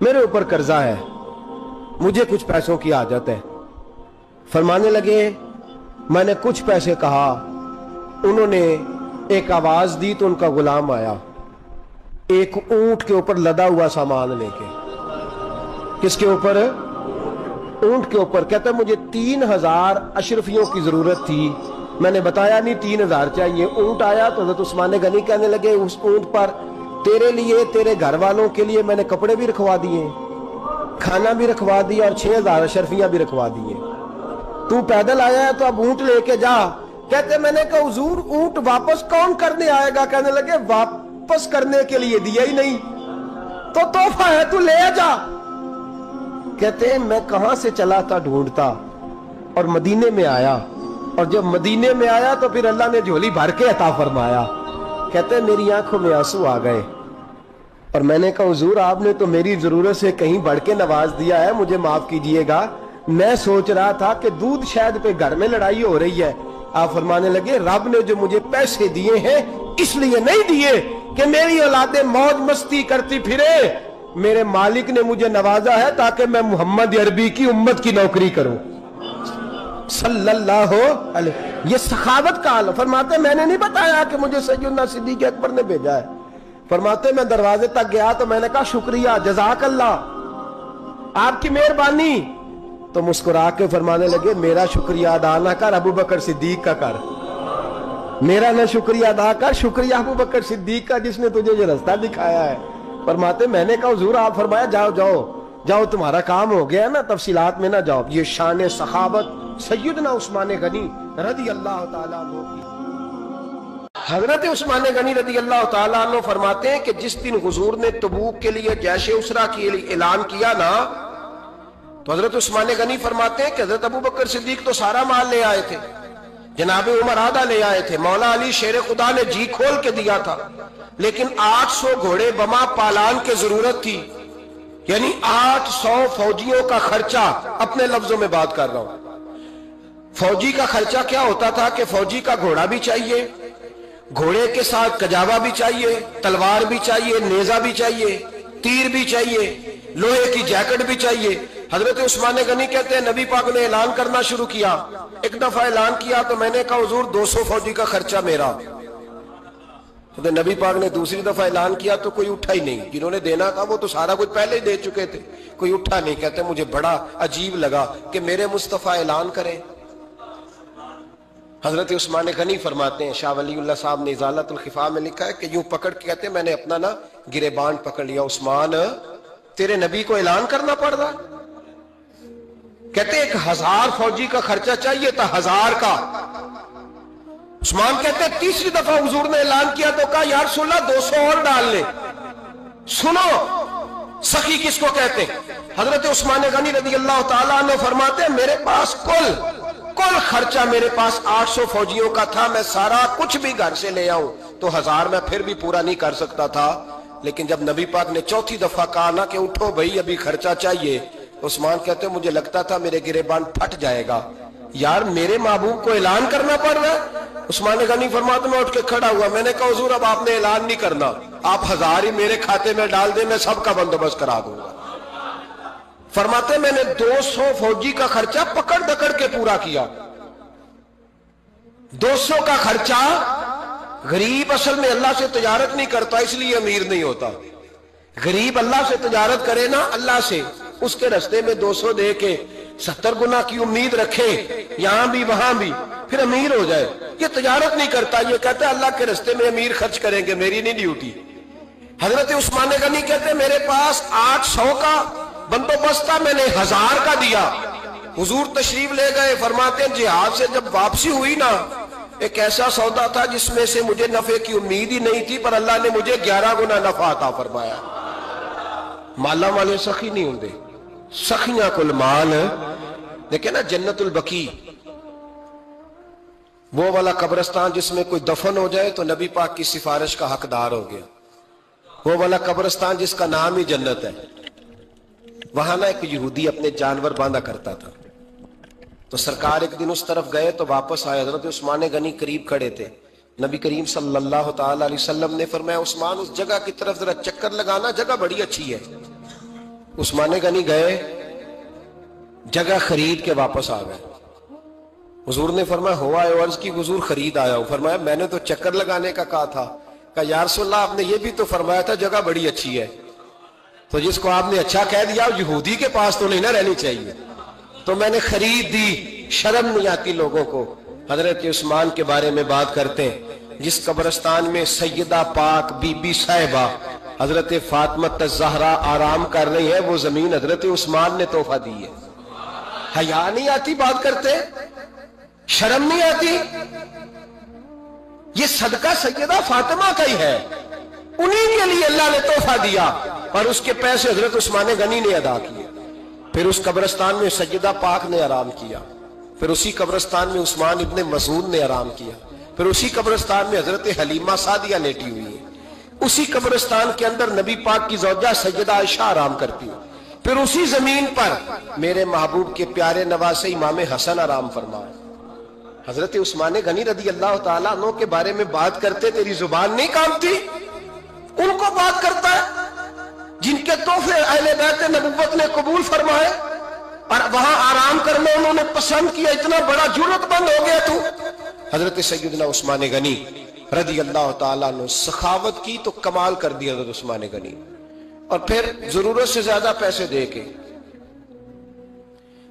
میرے اوپر قرضہ ہے, مجھے کچھ پیسوں کی حاجت ہے. فرمانے لگے میں نے کچھ پیسے کہا, انہوں نے ایک آواز دی تو ان کا غلام آیا ایک اونٹ کے اوپر لدا ہوا سامان لے کے. کس کے اوپر؟ اونٹ کے اوپر. کہتا ہے مجھے 3000 اشرفیوں کی ضرورت تھی, میں نے بتایا نہیں 3000 چاہیے. اونٹ آیا تو حضرت عثمان غنی کہنے لگے اس اونٹ پر تیرے لیے, تیرے گھر والوں کے لیے میں نے کپڑے بھی رکھوا دیے, کھانا بھی رکھوا دیا اور 6000 اشرفیاں بھی رکھوا دیے. تو پیدل آیا ہے تو اب اونٹ لے کے جا. کہتے میں نے کہا حضور اونٹ واپس کون کرنے آئے گا؟ کہنے لگے واپس کرنے کے لیے دیا ہی نہیں تو تحفہ ہے, تو لے جا. کہتے ہیں میں کہاں سے چلا تھا ڈھونڈتا اور مدینے میں آیا, اور جب مدینے میں آیا تو پھر اللہ نے جھولی بھر کے عطا فرمایا. کہتے ہیں میری آنکھوں میں آنسو آ گئے اور میں نے کہا حضور آپ نے تو میری ضرورت سے کہیں بڑھ کے نواز دیا ہے, مجھے معاف کیجئے گا. میں سوچ رہا تھا کہ دودھ شاید پہ گھر میں لڑائی ہو رہی ہے. آپ فرمانے لگے رب نے جو مجھے پیسے دیے ہیں اس لیے نہیں دیے کہ میری اولادیں موج مستی کرتی پھرے, میرے مالک نے مجھے نوازا ہے تاکہ میں محمد عربی کی امت کی نوکری کروں صلی اللہ علیہ. یہ سخاوت کا حال. فرماتے میں نے نہیں بتایا کہ مجھے سیدنا صدیق اکبر نے بھیجا ہے. فرماتے میں دروازے تک گیا تو میں نے کہا شکریہ, جزاک اللہ, آپ کی مہربانی. تو مسکرا کے فرمانے لگے میرا شکریہ ادا نہ کر, ابو بکر صدیق کا کر. میرا نہ شکریہ ادا کر, شکریہ ابو بکر صدیق کا جس نے تجھے یہ رستہ دکھایا ہے. فرماتے میں نے کہا حضور آپ فرمایا جاؤ جاؤ جاؤ تمہارا کام ہو گیا نا, تفصیلات میں نہ جاؤ. یہ شان سخاوت سیدنا عثمان غنی رضی اللہ تعالیٰ عنہ کی. حضرت عثمان غنی رضی اللہ تعالیٰ عنہ فرماتے ہیں کہ جس دن حضور نے تبوک کے لیے جیش اسرا کی اعلان کیا نا, تو حضرت عثمان غنی فرماتے ہیں کہ حضرت ابو بکر صدیق تو سارا مال لے آئے تھے, جناب عمر آدھا لے آئے تھے, مولا علی شیر خدا نے جی کھول کے دیا تھا, لیکن 800 گھوڑے بما پالان کی ضرورت تھی, یعنی 800 فوجیوں کا خرچہ. اپنے لفظوں میں بات کر رہا ہوں. فوجی کا خرچہ کیا ہوتا تھا کہ فوجی کا گھوڑا بھی چاہیے, گھوڑے کے ساتھ کجاوا بھی چاہیے, تلوار بھی چاہیے, نیزہ بھی چاہیے, تیر بھی چاہیے, لوہے کی جیکٹ بھی چاہیے. حضرت عثمان غنی کہتے ہیں نبی پاک نے اعلان کرنا شروع کیا. ایک دفعہ اعلان کیا تو میں نے کہا حضور 200 فوجی کا خرچہ میرا. تو نبی پاک نے دوسری دفعہ اعلان کیا تو کوئی اٹھا ہی نہیں, جنہوں نے دینا تھا وہ تو سارا کچھ پہلے ہی دے چکے تھے, کوئی اٹھا نہیں. کہتے مجھے بڑا عجیب لگا کہ میرے مصطفیٰ اعلان کریں. حضرت عثمان غنی فرماتے ہیں, شاہ ولی اللہ صاحب نے ازالت الخفا میں لکھا ہے کہ یوں پکڑ کے کہتے ہیں میں نے اپنا نا گریبان پکڑ لیا, عثمان تیرے نبی کو اعلان کرنا پڑ رہا. کہتے 1000 فوجی کا خرچہ چاہیے تھا, 1000 کا. عثمان کہتے ہیں تیسری دفعہ حضور نے اعلان کیا تو کہا یا رسول اللہ 200 اور ڈال لے. سنو سخی کس کو کہتے ہیں. حضرت عثمان غنی رضی اللہ تعالیٰ عنہ فرماتے ہیں میرے پاس کل خرچہ میرے پاس 800 فوجیوں کا تھا, میں سارا کچھ بھی گھر سے لے آؤں تو 1000 میں پھر بھی پورا نہیں کر سکتا تھا. لیکن جب نبی پاک نے چوتھی دفعہ کہا نا کہ اٹھو بھائی ابھی خرچہ چاہیے, عثمان کہتے ہیں مجھے لگتا تھا میرے گریبان پھٹ جائے گا, یار میرے محبوب کو اعلان کرنا پڑ رہا ہے. عثمان غنی فرماتے میں اٹھ کے کھڑا ہوا, میں نے کہا حضور اب آپ نے اعلان نہیں کرنا, آپ 1000 ہی میرے کھاتے میں ڈال دیں, میں سب کا بندوبست کرا دوں گا. فرماتے میں نے 200 فوجی کا خرچہ پکڑ دکڑ کے پورا کیا. 200 کا خرچہ. غریب اصل میں اللہ سے تجارت نہیں کرتا اس لیے امیر نہیں ہوتا. غریب اللہ سے تجارت کرے نا, اللہ سے, اس کے رستے میں 200 دے کے 70 گنا کی امید رکھے یہاں بھی وہاں بھی, پھر امیر ہو جائے. یہ تجارت نہیں کرتا, یہ کہتا ہے اللہ کے رستے میں امیر خرچ کریں گے, میری نہیں ڈیوٹی. حضرت عثمان غنی کہتے ہیں میرے پاس 800 کا بندوبست تھا, میں نے 1000 کا دیا. حضور تشریف لے گئے. فرماتے ہیں جہاد سے جب واپسی ہوئی نا, ایک ایسا سودا تھا جس میں سے مجھے نفع کی امید ہی نہیں تھی, پر اللہ نے مجھے 11 گنا نفع عطا فرمایا. مالا والے سخی نہیں ہوندے, سخیاں کل مال. دیکھیں نا جنت البقیع, وہ والا قبرستان جس میں کوئی دفن ہو جائے تو نبی پاک کی سفارش کا حقدار ہو گیا. وہ والا قبرستان جس کا نام ہی جنت ہے. وہاں نا ایک یہودی اپنے جانور باندھا کرتا تھا, تو سرکار ایک دن اس طرف گئے تو واپس آئے. حضرت عثمان غنی قریب کھڑے تھے. نبی کریم صلی اللہ تعالی علیہ وسلم نے فرمایا عثمان اس جگہ کی طرف ذرا چکر لگانا, جگہ بڑی اچھی ہے. عثمان غنی گئے, جگہ خرید کے واپس آ گئے. حضور نے فرمایا ہوا ہے؟ عرض کی حضور خرید آیا ہوں. فرمایا میں نے تو چکر لگانے کا کہا تھا. کہا یا رسول اللہ آپ نے یہ بھی تو فرمایا تھا جگہ بڑی اچھی ہے, تو جس کو آپ نے اچھا کہہ دیا یہودی کے پاس تو نہیں نہ رہنی چاہیے, تو میں نے خرید دی. شرم نہیں آتی لوگوں کو. حضرت عثمان کے بارے میں بات کرتے ہیں, جس قبرستان میں سیدہ پاک بی بی صاحبہ حضرت فاطمہ الزہرا آرام کر رہی ہے, وہ زمین حضرت عثمان نے تحفہ دی ہے. حیا نہیں آتی بات کرتے, شرم نہیں آتی؟ یہ صدقہ سیدہ فاطمہ کا ہی ہے, انہی کے لیے اللہ نے تحفہ دیا, اور اس کے پیسے حضرت عثمان غنی نے ادا کیے. پھر اس قبرستان میں سیدہ پاک نے آرام کیا, پھر اسی قبرستان میں عثمان ابن مسعود نے آرام کیا, پھر اسی قبرستان میں حضرت حلیمہ سعدیہ لیٹی ہوئی ہے, اسی قبرستان کے اندر نبی پاک کی زوجہ سیدہ عائشہ آرام کرتی ہے, پھر اسی زمین پر میرے محبوب کے پیارے نواسے امام حسن آرام فرمائے. حضرت عثمان غنی رضی اللہ تعالیٰ عنہ کے بارے میں بات کرتے تیری زبان نہیں کانپتی؟ ان کو بات کرتا ہے جن کے تحفے اہل بیت نبوت نے قبول فرمائے, اور وہاں آرام کرنا انہوں نے پسند کیا. اتنا بڑا جرت بند ہو گیا تو. حضرت سیدنا عثمان غنی رضی اللہ تعالیٰ عنہ سخاوت کی تو کمال کر دیا حضرت عثمان غنی, اور پھر ضرورت سے زیادہ پیسے دے کے.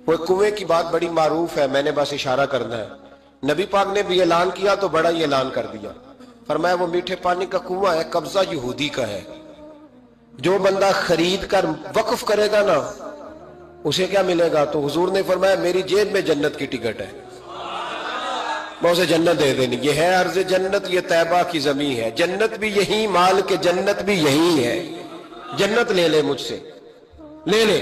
وہ کنویں کی بات بڑی معروف ہے, میں نے بس اشارہ کرنا ہے. نبی پاک نے بھی اعلان کیا تو بڑا ہی اعلان کر دیا. فرمایا وہ میٹھے پانی کا کنواں ہے, قبضہ یہودی کا ہے. جو بندہ خرید کر وقف کرے گا نا اسے کیا ملے گا؟ تو حضور نے فرمایا میری جیب میں جنت کی ٹکٹ ہے, میں اسے جنت دے دینی. یہ ہے عرض جنت, یہ طیبہ کی زمین ہے. جنت بھی یہی, مال کے جنت بھی یہی ہے. جنت لے لے مجھ سے, لے لے.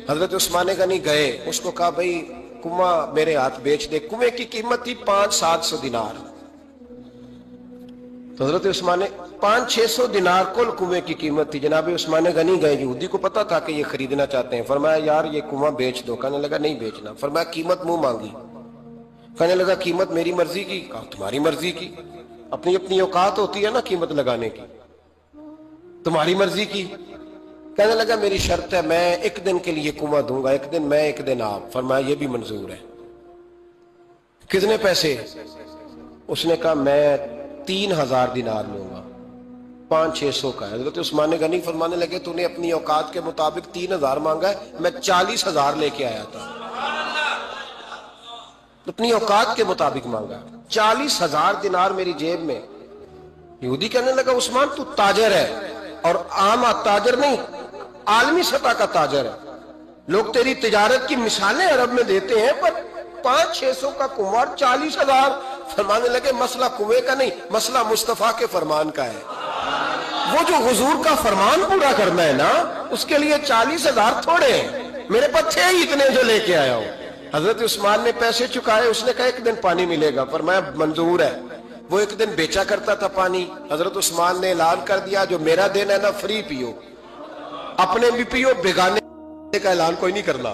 حضرت عثمان غنی گئے, اس کو کہا بھئی کنواں میرے ہاتھ بیچ دے. کنویں کی قیمت تھی 500-700 دینار. تو حضرت عثمان 500-600 دینار کل کنویں کی قیمت تھی. جناب عثمان غنی گئے, یہودی کو پتا تھا کہ یہ خریدنا چاہتے ہیں. فرمایا یار یہ کنواں بیچ دو. کہنے لگا نہیں بیچنا. فرمایا قیمت منہ مانگی. کہنے لگا قیمت میری مرضی کی. کہا تمہاری مرضی کی, اپنی اپنی اوقات ہوتی ہے نا قیمت لگانے کی, تمہاری مرضی کی. کہنے لگا میری شرط ہے, میں ایک دن کے لیے کنواں دوں گا, ایک دن میں ایک دن آپ. فرمایا یہ بھی منظور ہے. کتنے پیسے؟ اس نے کہا میں 3000 دینار لوں گا, 500-600 کا ہے. حضرت عثمان غنی فرمانے لگے تو نے اپنی اوقات کے مطابق 3000 مانگا ہے, میں 40,000 لے کے آیا تھا. اپنی اوقات کے مطابق مانگا, 40,000 دینار میری جیب میں. یہودی کہنے لگا عثمان تو تاجر ہے, اور عام تاجر نہیں, عالمی سطح کا تاجر ہے. لوگ تیری تجارت کی مثالیں عرب میں دیتے ہیں, پر 500-600 کا کنواں 40,000. فرمانے لگے مسئلہ کنویں کا نہیں, مسئلہ مصطفیٰ کے فرمان کا ہے. وہ جو حضور کا فرمان پورا کرنا ہے نا, اس کے لیے 40,000 تھوڑے ہیں. میرے پاس تھے ہی اتنے جو لے کے آیا ہوں. حضرت عثمان نے پیسے چکائے. اس نے کہا ایک دن پانی ملے گا. فرمایا منظور ہے. وہ ایک دن بیچا کرتا تھا پانی. حضرت عثمان نے اعلان کر دیا جو میرا دن ہے نا فری پیو, اپنے بھی پیو, بیگانے کا اعلان کوئی نہیں کرنا,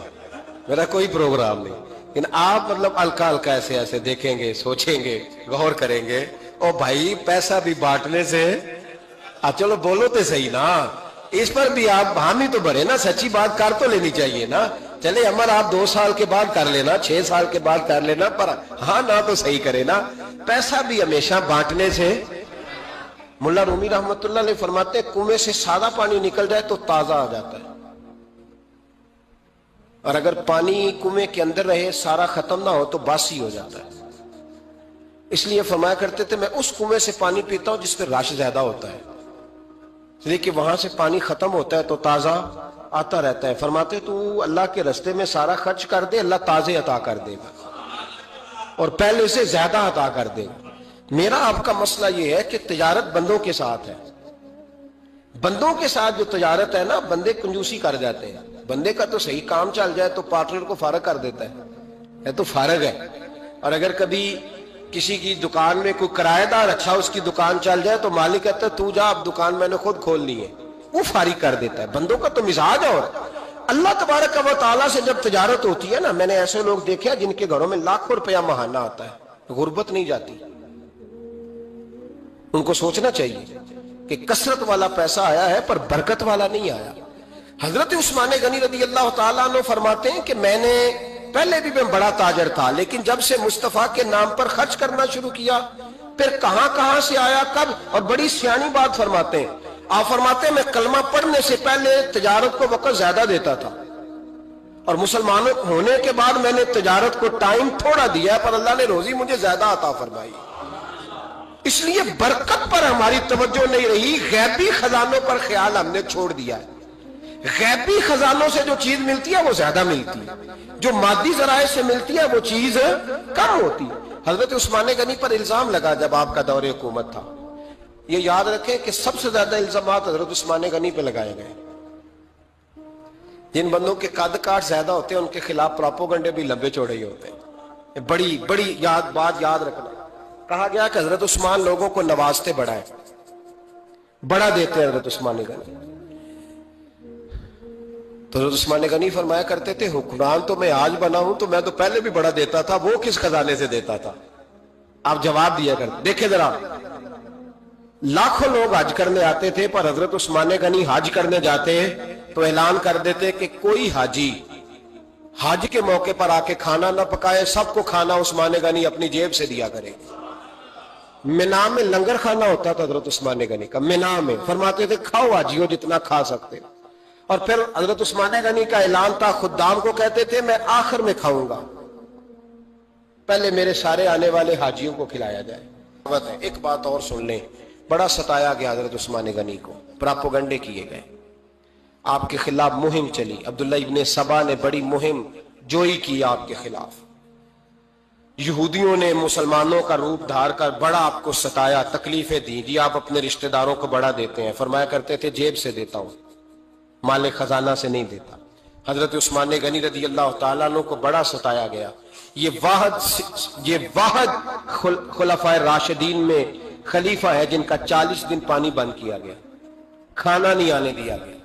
میرا کوئی پروگرام نہیں. لیکن آپ مطلب ہلکا ہلکا ایسے ایسے دیکھیں گے, سوچیں گے, غور کریں گے. او بھائی پیسہ بھی بانٹنے سے, چلو بولو تو صحیح نا, اس پر بھی آپ حامی تو بھرے نا, سچی بات کر تو لینی چاہیے نا. چلے عمر آپ 2 سال کے بعد کر لینا, 6 سال کے بعد کر لینا, پر ہاں نہ تو صحیح کرے نا. پیسہ بھی ہمیشہ بانٹنے سے. ملا رومی رحمت اللہ علیہ فرماتے ہیں کنویں سے سادہ پانی نکل جائے تو تازہ آ جاتا ہے, اور اگر پانی کنویں کے اندر رہے سارا ختم نہ ہو تو باسی ہو جاتا ہے. اس لیے فرمایا کرتے تھے میں اس کنویں سے پانی پیتا ہوں جس پہ رش زیادہ ہوتا ہے, اس لیے کہ وہاں سے پانی ختم ہوتا ہے تو تازہ آتا رہتا ہے. فرماتے تو اللہ کے رستے میں سارا خرچ کر دے, اللہ تازے عطا کر دے گا, اور پہلے سے زیادہ عطا کر دے گا. میرا آپ کا مسئلہ یہ ہے کہ تجارت بندوں کے ساتھ ہے. بندوں کے ساتھ جو تجارت ہے نا, بندے کنجوسی کر جاتے ہیں. بندے کا تو صحیح کام چل جائے تو پارٹنر کو فارغ کر دیتا ہے تو فارغ ہے. اور اگر کبھی کسی کی دکان میں کوئی کرایہ دار اچھا اس کی دکان چل جائے تو مالک کہتا ہے تو جا, اب دکان میں نے خود کھولنی ہے, وہ فارغ کر دیتا ہے. بندوں کا تو مزاج. اور اللہ تبارک و تعالیٰ سے جب تجارت ہوتی ہے نا, میں نے ایسے لوگ دیکھے ہیں جن کے گھروں میں لاکھوں روپیہ ماہانہ آتا ہے, غربت نہیں جاتی. ان کو سوچنا چاہیے کہ کثرت والا پیسہ آیا ہے پر برکت والا نہیں آیا. حضرت عثمان غنی رضی اللہ تعالیٰ عنہ فرماتے ہیں کہ میں نے پہلے بھی میں بڑا تاجر تھا، لیکن جب سے مصطفیٰ کے نام پر خرچ کرنا شروع کیا، پھر کہاں کہاں سے آیا کب، اور بڑی سیانی بات فرماتے ہیں، آپ فرماتے ہیں میں کلمہ پڑھنے سے پہلے تجارت کو وقت زیادہ دیتا تھا، اور مسلمان ہونے کے بعد میں نے تجارت کو ٹائم تھوڑا دیا، پر اللہ نے روزی مجھے زیادہ عطا فرمائی۔ اس لیے برکت پر ہماری توجہ نہیں رہی، غیبی خزانوں پر خیال ہم نے چھوڑ دیا ہے۔ غیبی خزانوں سے جو چیز ملتی ہے وہ زیادہ ملتی ہے، جو مادی ذرائع سے ملتی ہے وہ چیز کم ہوتی ہے۔ حضرت عثمان غنی پر الزام لگا جب آپ کا دور حکومت تھا، یہ یاد رکھیں کہ سب سے زیادہ الزامات حضرت عثمان غنی پہ لگائے گئے۔ جن بندوں کے قد کاٹ زیادہ ہوتے ہیں ان کے خلاف پراپوگنڈے بھی لمبے چوڑے ہی ہوتے ہیں۔ بڑی بات یاد رکھنا، کہا گیا کہ حضرت عثمان لوگوں کو نوازتے بڑا ہے، بڑا دیتے ہیں حضرت عثمان غنی۔ تو حضرت عثمان غنی فرمایا کرتے تھے حکمران تو میں آج بنا ہوں تو میں تو پہلے بھی بڑا دیتا تھا، وہ کس خزانے سے دیتا تھا؟ آپ جواب دیا کرتے۔ دیکھیں ذرا، لاکھوں لوگ حج کرنے آتے تھے، پر حضرت عثمان غنی حج کرنے جاتے تو اعلان کر دیتے کہ کوئی حاجی حج کے موقع پر آ کے کھانا نہ پکائے، سب کو کھانا عثمان غنی اپنی جیب سے دیا کرے۔ مینا میں لنگر کھانا ہوتا تھا حضرت عثمان غنی کا، مینا میں فرماتے تھے کھاؤ حاجیوں جتنا کھا سکتے۔ اور پھر حضرت عثمان غنی کا اعلان تھا، خدام کو کہتے تھے میں آخر میں کھاؤں گا، پہلے میرے سارے آنے والے حاجیوں کو کھلایا جائے۔ ایک بات اور سن لیں، بڑا ستایا گیا حضرت عثمان غنی کو، پراپوگنڈے کیے گئے، آپ کے خلاف مہم چلی، عبداللہ ابن سبا نے بڑی مہم جوئی کی آپ کے خلاف، یہودیوں نے مسلمانوں کا روپ دھار کر بڑا آپ کو ستایا، تکلیفیں دی، جی آپ اپنے رشتہ داروں کو بڑا دیتے ہیں، فرمایا کرتے تھے جیب سے دیتا ہوں، مال خزانہ سے نہیں دیتا۔ حضرت عثمان غنی رضی اللہ تعالیٰ عنہ کو بڑا ستایا گیا۔ یہ واحد خلفائے راشدین میں خلیفہ ہے جن کا 40 دن پانی بند کیا گیا، کھانا نہیں آنے دیا گیا،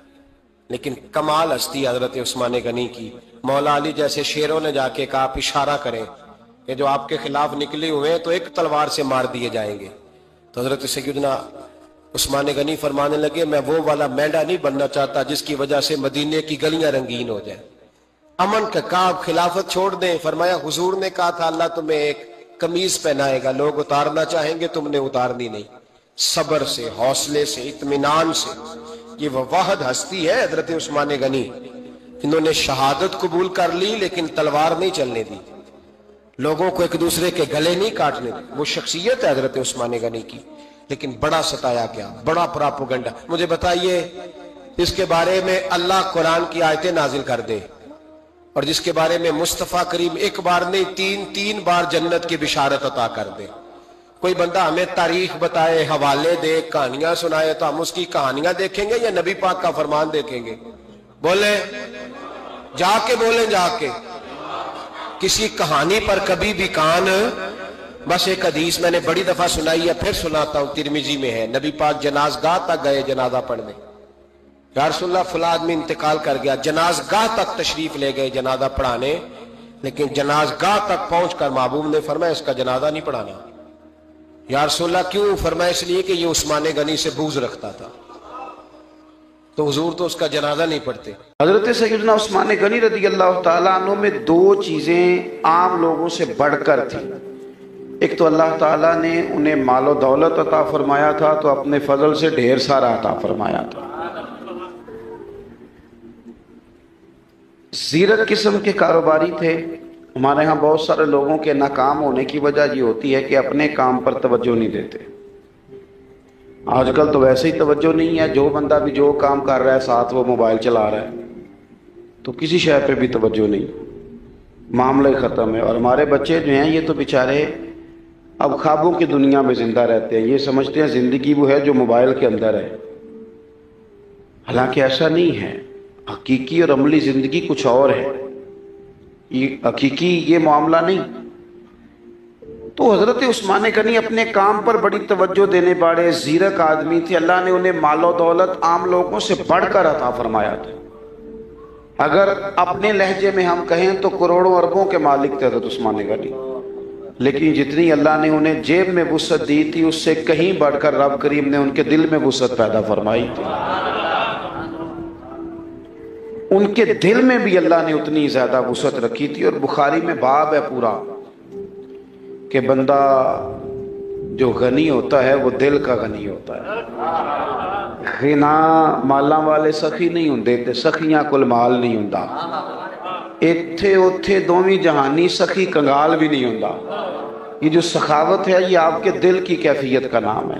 لیکن کمال ہستی حضرت عثمان غنی کی، مولا علی جیسے شیروں نے جا کے کہا آپ اشارہ کریں کہ جو آپ کے خلاف نکلے ہوئے ہیں تو ایک تلوار سے مار دیے جائیں گے۔ تو حضرت سیدنا عثمان غنی فرمانے لگے میں وہ والا مینڈا نہیں بننا چاہتا جس کی وجہ سے مدینے کی گلیاں رنگین ہو جائیں، امن کا کہا خلافت چھوڑ دیں۔ فرمایا حضور نے کہا تھا اللہ تمہیں ایک قمیض پہنائے گا، لوگ اتارنا چاہیں گے تم نے اتارنی نہیں، صبر سے، حوصلے سے، اطمینان سے۔ یہ وہ واحد ہستی ہے حضرت عثمان غنی، انہوں نے شہادت قبول کر لی لیکن تلوار نہیں چلنے دی، لوگوں کو ایک دوسرے کے گلے نہیں کاٹنے دی، وہ شخصیت ہے حضرت عثمان غنی کی، لیکن بڑا ستایا گیا، بڑا پراپوگنڈا۔ مجھے بتائیے اس کے بارے میں اللہ قرآن کی آیتیں نازل کر دے، اور جس کے بارے میں مصطفیٰ کریم ایک بار نہیں تین بار جنت کی بشارت عطا کر دے، کوئی بندہ ہمیں تاریخ بتائے، حوالے دے، کہانیاں سنائے تو ہم اس کی کہانیاں دیکھیں گے یا نبی پاک کا فرمان دیکھیں گے؟ بولیں، جا کے بولیں، جا کے کسی کہانی پر کبھی بھی کان۔ بس ایک حدیث میں نے بڑی دفعہ سنائی ہے، پھر سناتا ہوں، ترمذی میں ہے، نبی پاک جنازگاہ تک گئے جنازہ پڑھنے، یا رسول اللہ فلاں آدمی انتقال کر گیا، جنازگاہ تک تشریف لے گئے جنازہ پڑھانے، لیکن جنازگاہ تک پہنچ کر محبوب نے فرمایا اس کا جنازہ نہیں پڑھانا۔ یا رسول اللہ کیوں؟ فرمایا اس لیے کہ یہ عثمان غنی سے بغض رکھتا تھا، تو حضور تو اس کا جنازہ نہیں پڑھتے۔ حضرت سیدنا عثمان غنی رضی اللہ تعالیٰ عنہ میں دو چیزیں عام لوگوں سے بڑھ کر تھیں۔ ایک تو اللہ تعالیٰ نے انہیں مال و دولت عطا فرمایا تھا، تو اپنے فضل سے ڈھیر سارا عطا فرمایا تھا۔ زیرک قسم کے کاروباری تھے۔ ہمارے ہاں بہت سارے لوگوں کے ناکام ہونے کی وجہ یہ ہوتی ہے کہ اپنے کام پر توجہ نہیں دیتے۔ آج کل تو ویسے ہی توجہ نہیں ہے، جو بندہ بھی جو کام کر رہا ہے ساتھ وہ موبائل چلا رہا ہے، تو کسی شے پہ بھی توجہ نہیں، معاملہ ختم ہے۔ اور ہمارے بچے جو ہیں یہ تو بیچارے اب خوابوں کی دنیا میں زندہ رہتے ہیں، یہ سمجھتے ہیں زندگی وہ ہے جو موبائل کے اندر ہے، حالانکہ ایسا نہیں ہے۔ حقیقی اور عملی زندگی کچھ اور ہے، یہ حقیقی یہ معاملہ نہیں۔ تو حضرت عثمان غنی اپنے کام پر بڑی توجہ دینے والے زیرک آدمی تھے، اللہ نے انہیں مال و دولت عام لوگوں سے بڑھ کر عطا فرمایا تھا۔ اگر اپنے لہجے میں ہم کہیں تو کروڑوں اربوں کے مالک تھے حضرت عثمان غنی، لیکن جتنی اللہ نے انہیں جیب میں وسعت دی تھی اس سے کہیں بڑھ کر رب کریم نے ان کے دل میں وسعت پیدا فرمائی تھی۔ ان کے دل میں بھی اللہ نے اتنی زیادہ وسعت رکھی تھی. اور بخاری میں باب ہے پورا کہ بندہ جو غنی ہوتا ہے وہ دل کا غنی ہوتا ہے. غنا مالاں والے سخی نہیں ہوندے تے سخیاں کول مال نہیں ہوندا. ایتھے اوتھے دوویں جہانی سخی کنگال بھی نہیں ہوندا. یہ جو سخاوت ہے یہ آپ کے دل کی کیفیت کا نام ہے.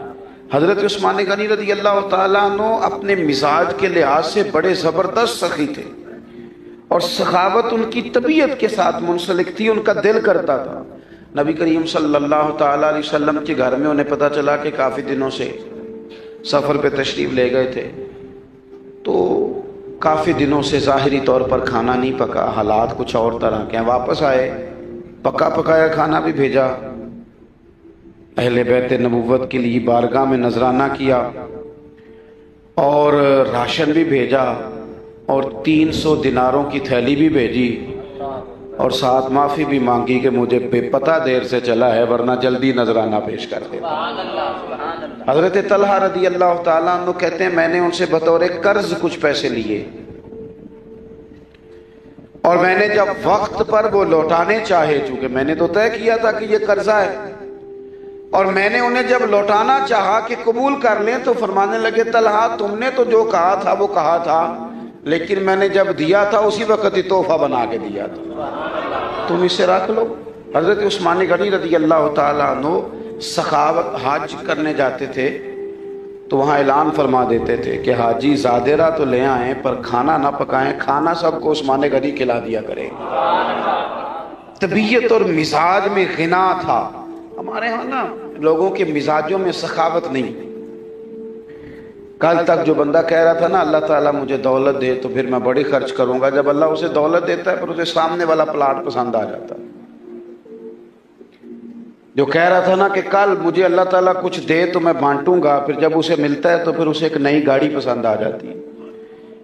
حضرت عثمان غنی رضی اللہ تعالیٰ عنہ اپنے مزاج کے لحاظ سے بڑے زبردست سخی تھے اور سخاوت ان کی طبیعت کے ساتھ منسلک تھی، ان کا دل کرتا تھا. نبی کریم صلی اللہ تعالیٰ علیہ وسلم کے گھر میں انہیں پتہ چلا کہ کافی دنوں سے سفر پہ تشریف لے گئے تھے، تو کافی دنوں سے ظاہری طور پر کھانا نہیں پکا، حالات کچھ اور طرح کے ہیں. واپس آئے، پکا پکایا کھانا بھی بھیجا، اہل بیت نبوت کے لیے بارگاہ میں نذرانہ کیا اور راشن بھی بھیجا اور 300 دیناروں کی تھیلی بھی بھیجی اور ساتھ معافی بھی مانگی کہ مجھے بے پتہ دیر سے چلا ہے ورنہ جلدی نذرانہ پیش کر دے. حضرت طلحہ رضی اللہ تعالیٰ عنہ کہتے ہیں میں نے ان سے بطور قرض کچھ پیسے لیے اور میں نے جب وقت پر وہ لوٹانے چاہے، چونکہ میں نے تو طے کیا تھا کہ یہ قرضہ ہے، اور میں نے انہیں جب لوٹانا چاہا کہ قبول کر لیں تو فرمانے لگے طلحہ تم نے تو جو کہا تھا وہ کہا تھا، لیکن میں نے جب دیا تھا اسی وقت ہی تحفہ بنا کے دیا تھا، تم اسے رکھ لو. حضرت عثمان غنی رضی اللہ تعالیٰ عنہ سخاوت، حج کرنے جاتے تھے تو وہاں اعلان فرما دیتے تھے کہ حاجی زادرہ تو لے آئیں پر کھانا نہ پکائیں، کھانا سب کو عثمان غنی کھلا دیا کریں. طبیعت اور مزاج میں غنا تھا. ہمارے ہاں نا لوگوں کے مزاجوں میں سخاوت نہیں. کل تک جو بندہ کہہ رہا تھا نا اللہ تعالیٰ مجھے دولت دے تو پھر میں بڑی خرچ کروں گا، جب اللہ اسے دولت دیتا ہے پھر اسے سامنے والا پلاٹ پسند آ جاتا ہے. جو کہہ رہا تھا نا کہ کل مجھے اللہ تعالیٰ کچھ دے تو میں بانٹوں گا، پھر جب اسے ملتا ہے تو پھر اسے ایک نئی گاڑی پسند آ جاتی ہے.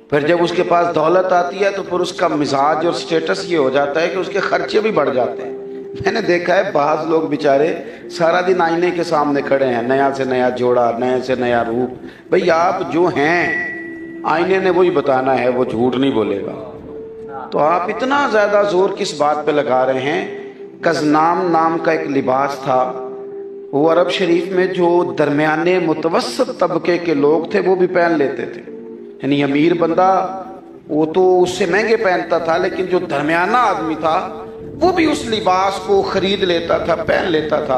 پھر جب اس کے پاس دولت آتی ہے تو پھر اس کا مزاج اور سٹیٹس یہ ہو جاتا ہے کہ اس کے خرچے بھی بڑھ جاتے ہیں. میں نے دیکھا ہے بعض لوگ بیچارے سارا دن آئینے کے سامنے کھڑے ہیں، نیا سے نیا جوڑا، نئے سے نیا روپ. بھئی آپ جو ہیں آئینے نے وہی بتانا ہے، وہ جھوٹ نہیں بولے گا. تو آپ اتنا زیادہ زور کس بات پہ لگا رہے ہیں؟ کزنام نام کا ایک لباس تھا، وہ عرب شریف میں جو درمیانے متوسط طبقے کے لوگ تھے وہ بھی پہن لیتے تھے. یعنی امیر بندہ وہ تو اس سے مہنگے پہنتا تھا، لیکن جو درمیانہ آدمی تھا وہ بھی اس لباس کو خرید لیتا تھا، پہن لیتا تھا.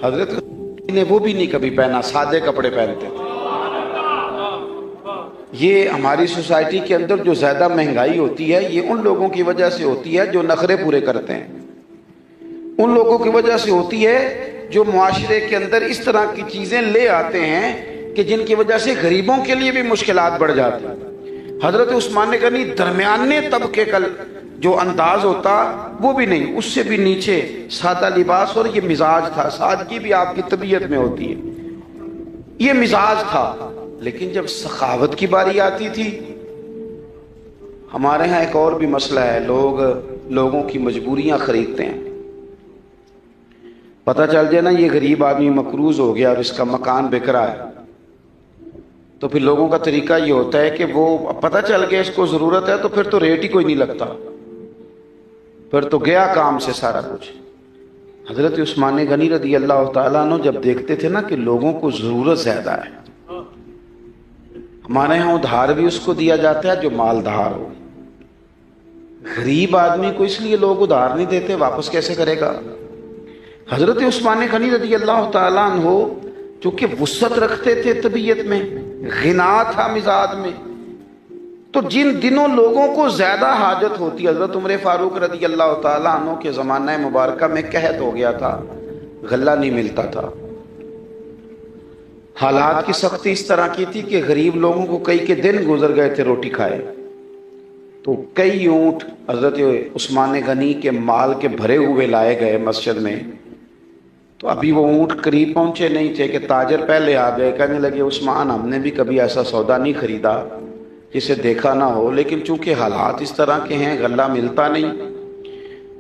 حضرت نے وہ بھی نہیں کبھی پہنا، سادے کپڑے پہنتے تھے. یہ ہماری سوسائٹی کے اندر جو زیادہ مہنگائی ہوتی ہے یہ ان لوگوں کی وجہ سے ہوتی ہے جو نخرے پورے کرتے ہیں، ان لوگوں کی وجہ سے ہوتی ہے جو معاشرے کے اندر اس طرح کی چیزیں لے آتے ہیں کہ جن کی وجہ سے غریبوں کے لیے بھی مشکلات بڑھ جاتی ہیں. حضرت عثمان غنی درمیانے طبقے کا جو انداز ہوتا وہ بھی نہیں، اس سے بھی نیچے سادہ لباس، اور یہ مزاج تھا. سادگی بھی آپ کی طبیعت میں ہوتی ہے، یہ مزاج تھا. لیکن جب سخاوت کی باری آتی تھی، ہمارے ہاں ایک اور بھی مسئلہ ہے، لوگوں کی مجبوریاں خریدتے ہیں. پتہ چل جائے نا یہ غریب آدمی مقروض ہو گیا اور اس کا مکان بک رہا ہے، تو پھر لوگوں کا طریقہ یہ ہوتا ہے کہ وہ پتہ چل گیا اس کو ضرورت ہے تو پھر تو ریٹ ہی کوئی نہیں لگتا، پھر تو گیا کام سے سارا کچھ. حضرت عثمان غنی رضی اللہ تعالیٰ عنہ جب دیکھتے تھے نا کہ لوگوں کو ضرورت زیادہ ہے، ہمارے ہاں ادھار بھی اس کو دیا جاتا ہے جو مالدار ہو. غریب آدمی کو اس لیے لوگ ادھار نہیں دیتے، واپس کیسے کرے گا؟ حضرت عثمان غنی رضی اللہ تعالیٰ عنہ چونکہ وسعت رکھتے تھے طبیعت میں، غنا تھا مزاج میں، تو جن دنوں لوگوں کو زیادہ حاجت ہوتی، حضرت عمر فاروق رضی اللہ تعالیٰ عنہ کے زمانہ مبارکہ میں قحط ہو گیا تھا، غلہ نہیں ملتا تھا. حالات کی سختی اس طرح کی تھی کہ غریب لوگوں کو کئی کے دن گزر گئے تھے روٹی کھائے. تو کئی اونٹ حضرت عثمان غنی کے مال کے بھرے ہوئے لائے گئے مسجد میں. تو ابھی وہ اونٹ قریب پہنچے نہیں تھے کہ تاجر پہلے آ گئے، کہنے لگے عثمان ہم نے بھی کبھی ایسا سودا نہیں خریدا جسے دیکھا نہ ہو، لیکن چونکہ حالات اس طرح کے ہیں غلہ ملتا نہیں،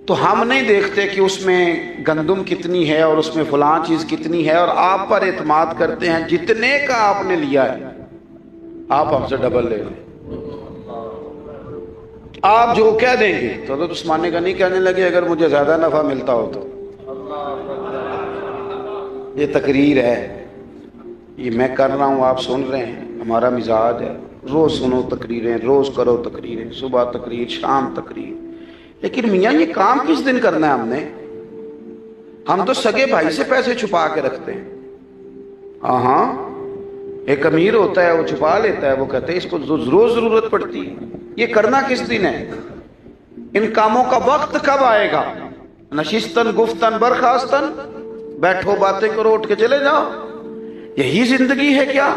تو ہم نہیں دیکھتے کہ اس میں گندم کتنی ہے اور اس میں فلاں چیز کتنی ہے، اور آپ پر اعتماد کرتے ہیں جتنے کا آپ نے لیا ہے آپ ہم سے ڈبل لے لیں. آپ جو کہہ دیں گے تو حضرت عثمان غنی کہنے لگے اگر مجھے زیادہ نفع ملتا ہو تو. یہ تقریر ہے، یہ میں کر رہا ہوں، آپ سن رہے ہیں، ہمارا مزاج ہے، روز سنو تقریریں، روز کرو تقریریں، صبح تقریر، شام تقریر. لیکن میاں یہ کام کس دن کرنا ہے ہم نے؟ ہم تو سگے بھائی سے پیسے چھپا کے رکھتے ہیں. ہاں ایک امیر ہوتا ہے، وہ چھپا لیتا ہے، وہ کہتے ہیں اس کو روز ضرورت پڑتی ہے. یہ کرنا کس دن ہے؟ ان کاموں کا وقت کب آئے گا؟ نشستن گفتن برخاستن، بیٹھو باتیں کرو اٹھ کے چلے جاؤ، یہی زندگی ہے کیا؟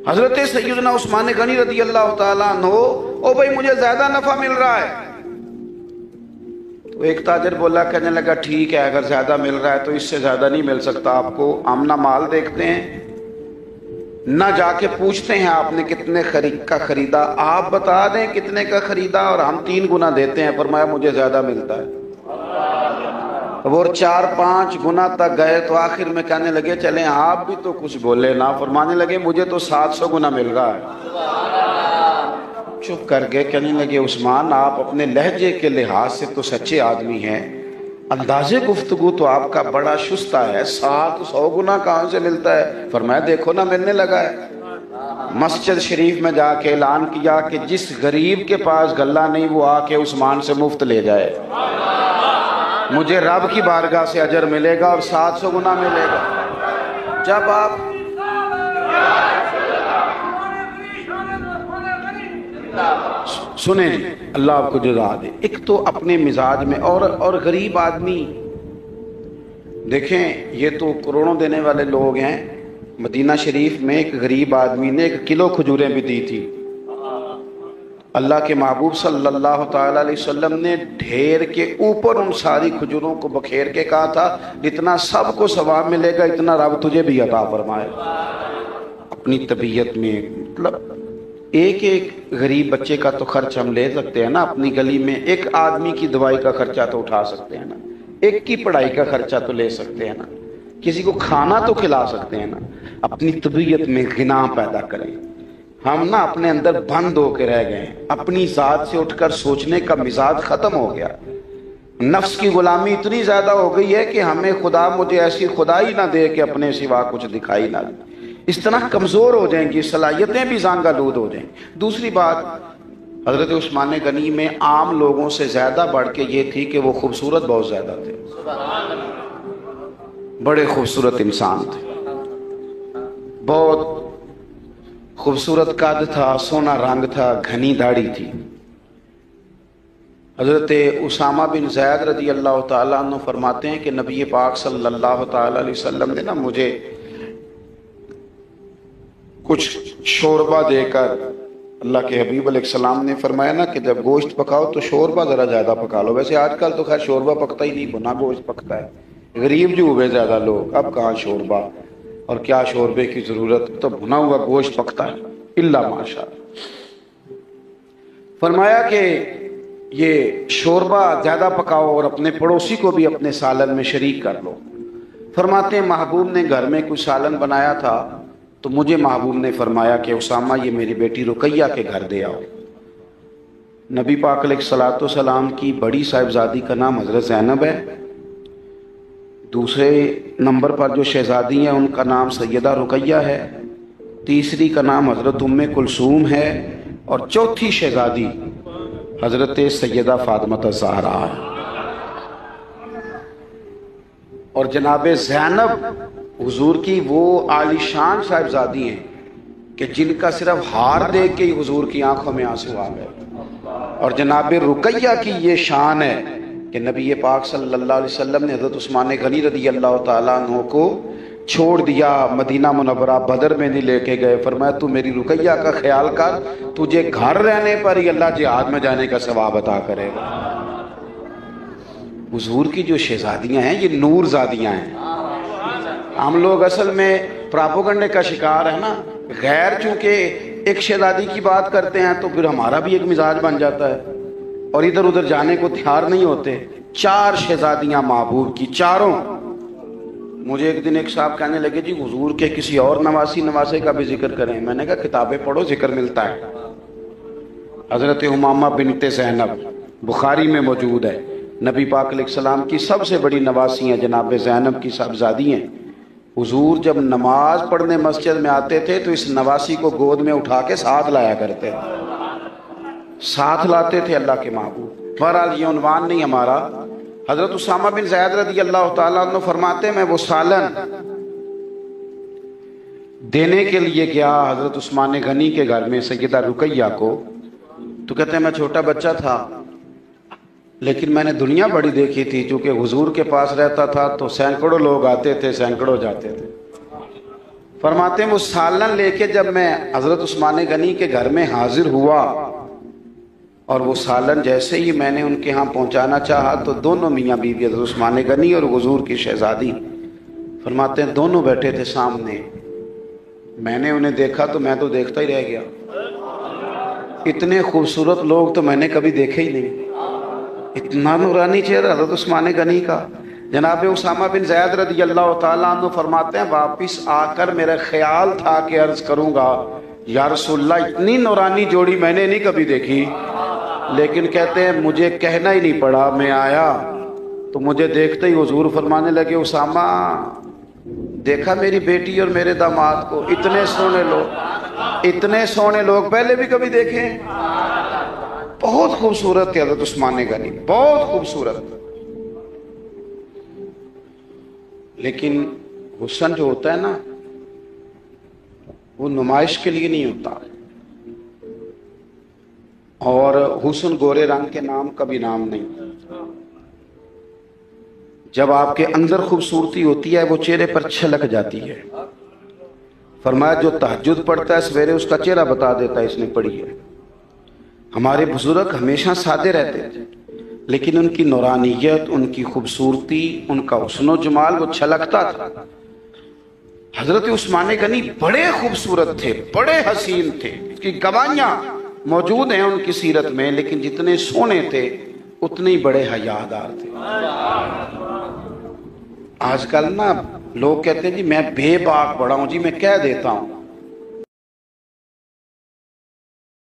حضرت سیدنا عثمان غنی رضی اللہ تعالیٰ عنہ، او بھائی مجھے زیادہ نفع مل رہا ہے. تو ایک تاجر بولا، کہنے لگا ٹھیک ہے اگر زیادہ مل رہا ہے تو اس سے زیادہ نہیں مل سکتا آپ کو. ہم نہ مال دیکھتے ہیں نہ جا کے پوچھتے ہیں آپ نے کتنے کا خریدا، آپ بتا دیں کتنے کا خریدا اور ہم 3 گنا دیتے ہیں. فرمایا مجھے زیادہ ملتا ہے. اور 4-5 گنا تک گئے تو آخر میں کہنے لگے چلیں آپ بھی تو کچھ بولے نا. فرمانے لگے مجھے تو 700 گنا مل رہا ہے. چپ کر گئے. کہنے لگے عثمان آپ اپنے لہجے کے لحاظ سے تو سچے آدمی ہیں، انداز گفتگو تو آپ کا بڑا شستہ ہے، 700 گنا کہاں سے ملتا ہے؟ فرمایا دیکھو نا ملنے لگا ہے. مسجد شریف میں جا کے اعلان کیا کہ جس غریب کے پاس غلہ نہیں وہ آ کے عثمان سے مفت لے جائے، مجھے رب کی بارگاہ سے اجر ملے گا اور 700 گنا ملے گا. جب آپ سنیں جی، اللہ آپ کو جزا دے. ایک تو اپنے مزاج میں اور غریب آدمی دیکھیں، یہ تو کروڑوں دینے والے لوگ ہیں. مدینہ شریف میں ایک غریب آدمی نے 1 کلو کھجوریں بھی دی تھی. اللہ کے محبوب صلی اللہ تعالیٰ علیہ وسلم نے ڈھیر کے اوپر ان ساری کھجوروں کو بکھیر کے کہا تھا جتنا سب کو ثواب ملے گا اتنا رب تجھے بھی عطا فرمائے. اپنی طبیعت میں مطلب ایک غریب بچے کا تو خرچ ہم لے سکتے ہیں نا، اپنی گلی میں ایک آدمی کی دوائی کا خرچہ تو اٹھا سکتے ہیں نا، ایک کی پڑھائی کا خرچہ تو لے سکتے ہیں نا، کسی کو کھانا تو کھلا سکتے ہیں نا. اپنی طبیعت میں غنا پیدا کریں. ہم نا اپنے اندر بند ہو کے رہ گئے ہیں، اپنی ذات سے اٹھ کر سوچنے کا مزاج ختم ہو گیا. نفس کی غلامی اتنی زیادہ ہو گئی ہے کہ ہمیں خدا مجھے ایسی خدائی نہ دے کہ اپنے سوا کچھ دکھائی نہ دے. اس طرح کمزور ہو جائیں گی، صلاحیتیں بھی زانگالود ہو جائیں. دوسری بات، حضرت عثمان غنی میں عام لوگوں سے زیادہ بڑھ کے یہ تھی کہ وہ خوبصورت بہت زیادہ تھے، بڑے خوبصورت انسان تھے، بہت خوبصورت قد تھا، سونا رنگ تھا، گھنی داڑھی تھی. حضرت اسامہ بن زید رضی اللہ تعالیٰ عنہ فرماتے ہیں کہ نبی پاک صلی اللہ تعالیٰ علیہ وسلم نے نا مجھے کچھ شوربہ دے کر، اللہ کے حبیب علیہ السلام نے فرمایا نا کہ جب گوشت پکاؤ تو شوربہ ذرا زیادہ پکا لو. ویسے آج کل تو خیر شوربہ پکتا ہی نہیں، بنا گوشت پکتا ہے. غریب جو ہوئے زیادہ لوگ، اب کہاں شوربہ اور کیا شوربے کی ضرورت، تو بھنا ہوا گوشت پکتا ہے الا ماشاء. فرمایا کہ یہ شوربہ زیادہ پکاؤ اور اپنے پڑوسی کو بھی اپنے سالن میں شریک کر لو. فرماتے ہیں محبوب نے گھر میں کچھ سالن بنایا تھا تو مجھے محبوب نے فرمایا کہ اسامہ یہ میری بیٹی رقیہ کے گھر دے آؤ. نبی پاک علیہ الصلوۃ والسلام کی بڑی صاحبزادی کا نام حضرت زینب ہے، دوسرے نمبر پر جو شہزادی ہیں ان کا نام سیدہ رقیہ ہے، تیسری کا نام حضرت ام کلثوم ہے، اور چوتھی شہزادی حضرت سیدہ فاطمہ الزہرا ہے. اور جناب زینب حضور کی وہ عالی شان صاحبزادی ہیں کہ جن کا صرف ہار دیکھ کے ہی حضور کی آنکھوں میں آنسو آ گئے. اور جناب رقیہ کی یہ شان ہے کہ نبی پاک صلی اللہ علیہ وسلم نے حضرت عثمان غنی رضی اللہ تعالیٰ عنہ کو چھوڑ دیا، مدینہ منورہ بدر میں نہیں لے کے گئے. فرمایا تو میری رقیہ کا خیال کر، تجھے گھر رہنے پر ہی اللہ جہاد میں جانے کا ثواب عطا کرے گا. حضور کی جو شہزادیاں ہیں یہ نور زادیاں ہیں. ہم لوگ اصل میں پراپوگنڈے کا شکار ہے نا، غیر چونکہ ایک شہزادی کی بات کرتے ہیں تو پھر ہمارا بھی ایک مزاج بن جاتا ہے اور ادھر ادھر جانے کو تیار نہیں ہوتے. 4 شہزادیاں محبوب کی، چاروں. مجھے ایک دن ایک صاحب کہنے لگے جی حضور کے کسی اور نواسے کا بھی ذکر کریں. میں نے کہا کتابیں پڑھو، ذکر ملتا ہے. حضرت امامہ بنت زینب بخاری میں موجود ہے، نبی پاک علیہ السلام کی سب سے بڑی نواسی ہیں، جناب زینب کی صاحبزادی ہیں۔ حضور جب نماز پڑھنے مسجد میں آتے تھے تو اس نواسی کو گود میں اٹھا کے ساتھ لایا کرتے تھے، ساتھ لاتے تھے اللہ کے محبوب۔ بہرحال یہ عنوان نہیں ہمارا۔ حضرت اسامہ بن زید رضی اللہ تعالیٰ عنہ فرماتے ہیں میں وہ سالن دینے کے لیے گیا حضرت عثمان غنی کے گھر میں سیدہ رقیہ کو، تو کہتے ہیں میں چھوٹا بچہ تھا لیکن میں نے دنیا بڑی دیکھی تھی، چونکہ حضور کے پاس رہتا تھا تو سینکڑوں لوگ آتے تھے، سینکڑوں جاتے تھے۔ فرماتے ہیں وہ سالن لے کے جب میں حضرت عثمان غنی کے گھر میں حاضر ہوا اور وہ سالن جیسے ہی میں نے ان کے ہاں پہنچانا چاہا تو دونوں میاں بیوی حضرت عثمان غنی اور حضور کی شہزادی فرماتے ہیں دونوں بیٹھے تھے سامنے، میں نے انہیں دیکھا تو میں تو دیکھتا ہی رہ گیا، اتنے خوبصورت لوگ تو میں نے کبھی دیکھے ہی نہیں، اتنا نورانی چہرہ حضرت عثمان غنی کا۔ جناب اسامہ بن زید رضی اللہ تعالیٰ عنہ فرماتے ہیں واپس آ کر میرا خیال تھا کہ عرض کروں گا یا رسول اللہ اتنی نورانی جوڑی میں نے نہیں کبھی دیکھی، لیکن کہتے ہیں مجھے کہنا ہی نہیں پڑا، میں آیا تو مجھے دیکھتے ہی حضور فرمانے لگے اسامہ دیکھا میری بیٹی اور میرے داماد کو، اتنے سونے لوگ پہلے بھی کبھی دیکھے؟ بہت خوبصورت تھے حضرت عثمان غنی، بہت خوبصورت۔ لیکن حسن جو ہوتا ہے نا وہ نمائش کے لیے نہیں ہوتا، اور حسن گورے رنگ کے نام کا بھی نام نہیں۔ جب آپ کے اندر خوبصورتی ہوتی ہے وہ چہرے پر چھلک جاتی ہے۔ فرمایا جو تہجد پڑھتا ہے سویرے اس کا چہرہ بتا دیتا ہے اس نے پڑھی ہے۔ ہمارے بزرگ ہمیشہ سادے رہتے تھے لیکن ان کی نورانیت، ان کی خوبصورتی، ان کا حسن و جمال وہ چھلکتا تھا۔ حضرت عثمان غنی بڑے خوبصورت تھے، بڑے حسین تھے، اس کی گواہیاں موجود ہیں ان کی سیرت میں، لیکن جتنے سونے تھے اتنے ہی بڑے حیادار تھے۔ آج کل نا لوگ کہتے ہیں جی میں بے باک بڑا ہوں، جی میں کہہ دیتا ہوں